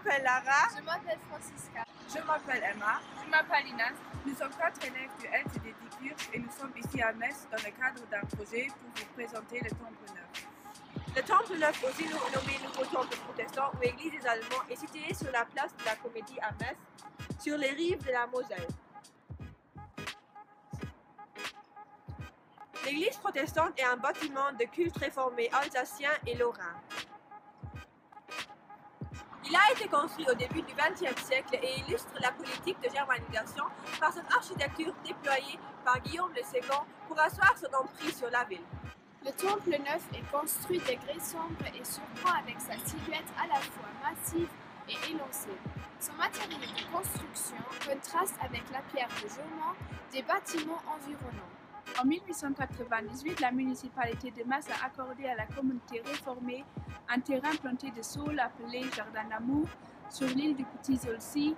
m'appelle Lara. Je m'appelle Francisca. Je m'appelle Emma. Je m'appelle Inès. Nous sommes 4 élèves du LTD Kirch et nous sommes ici à Metz dans le cadre d'un projet pour vous présenter le Temple Neuf. Le Temple Neuf, aussi nommé Nouveau Temple protestant ou Église des Allemands, est situé sur la place de la Comédie à Metz, sur les rives de la Moselle. L'église protestante est un bâtiment de culte réformé alsacien et lorrain. Il a été construit au début du XXe siècle et illustre la politique de germanisation par son architecture déployée par Guillaume le Second pour asseoir son emprise sur la ville. Le temple neuf est construit de grès sombre et surprend avec sa silhouette à la fois massive et élancée. Son matériau de construction contraste avec la pierre de jaumont des bâtiments environnants. En 1898, la municipalité de Metz a accordé à la communauté réformée un terrain planté de saules appelé Jardin d'Amour sur l'île du Petit-Saulcy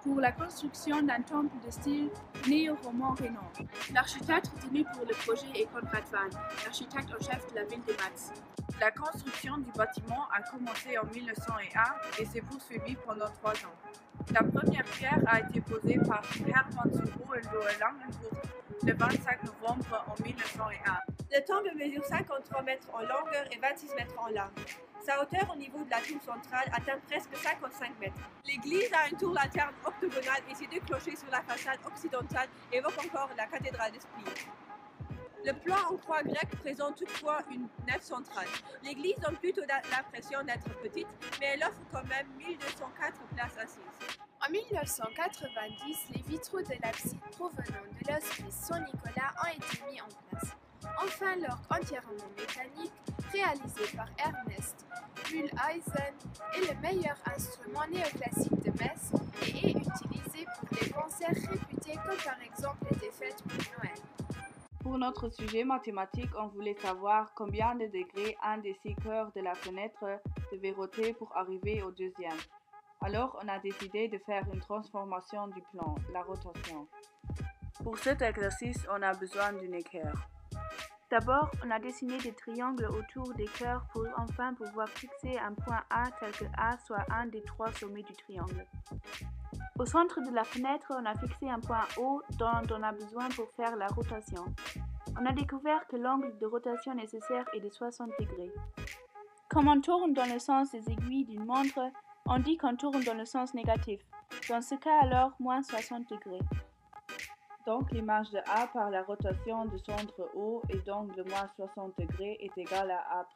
pour la construction d'un temple de style néo-roman rénov. L'architecte retenu pour le projet est Conrad Van, l'architecte en chef de la ville de Metz. La construction du bâtiment a commencé en 1901 et s'est poursuivie pendant 3 ans. La première pierre a été posée par Hermann zur Hohenlohe Langenburg le 25 novembre en 1901. Le temple mesure 53 mètres en longueur et 26 mètres en large. Sa hauteur au niveau de la tour centrale atteint presque 55 mètres. L'église a une tour lanterne octogonale et ses 2 clochers sur la façade occidentale évoquent encore la cathédrale de Split. Le plan en croix grecque présente toutefois une nef centrale. L'église donne plutôt l'impression d'être petite, mais elle offre quand même 1204 places assises. En 1990, les vitraux de l'abside provenant de l'hospice Saint-Nicolas ont été mis en place. Enfin, l'orgue entièrement mécanique, réalisé par Ernest Mühleisen, est le meilleur instrument néoclassique de Metz et est utilisé pour des concerts réputés comme par exemple des fêtes pour Noël. Pour notre sujet mathématique, on voulait savoir combien de degrés un des 6 cœurs de la fenêtre devait roter pour arriver au deuxième. Alors, on a décidé de faire une transformation du plan, la rotation. Pour cet exercice, on a besoin d'une équerre. D'abord, on a dessiné des triangles autour des cœurs pour enfin pouvoir fixer un point A tel que A soit un des 3 sommets du triangle. Au centre de la fenêtre, on a fixé un point O dont on a besoin pour faire la rotation. On a découvert que l'angle de rotation nécessaire est de 60 degrés. Comme on tourne dans le sens des aiguilles d'une montre, on dit qu'on tourne dans le sens négatif. Dans ce cas alors, moins 60 degrés. Donc l'image de A par la rotation du centre O et donc le moins 60 degrés est égal à A'.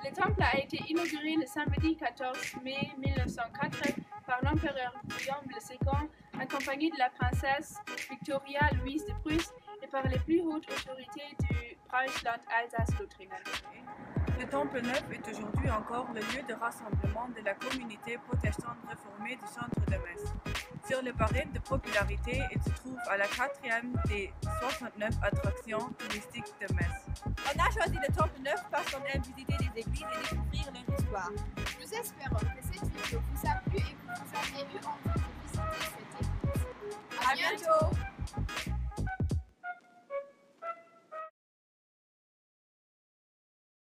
Le temple a été inauguré le samedi 14 mai 1904 par l'empereur Guillaume II, accompagné de la princesse Victoria Louise de Prusse et par les plus hautes autorités du Reichsland Alsace-Lothringen. Le Temple Neuf est aujourd'hui encore le lieu de rassemblement de la communauté protestante réformée du centre de Metz. Sur le barème de popularité, il se trouve à la 4e des 69 attractions touristiques de Metz. On a choisi le Temple Neuf parce qu'on aime visiter les églises et découvrir leur histoire. Nous espérons que cette vidéo vous a plu et que vous avez eu envie de visiter cette église. À bientôt!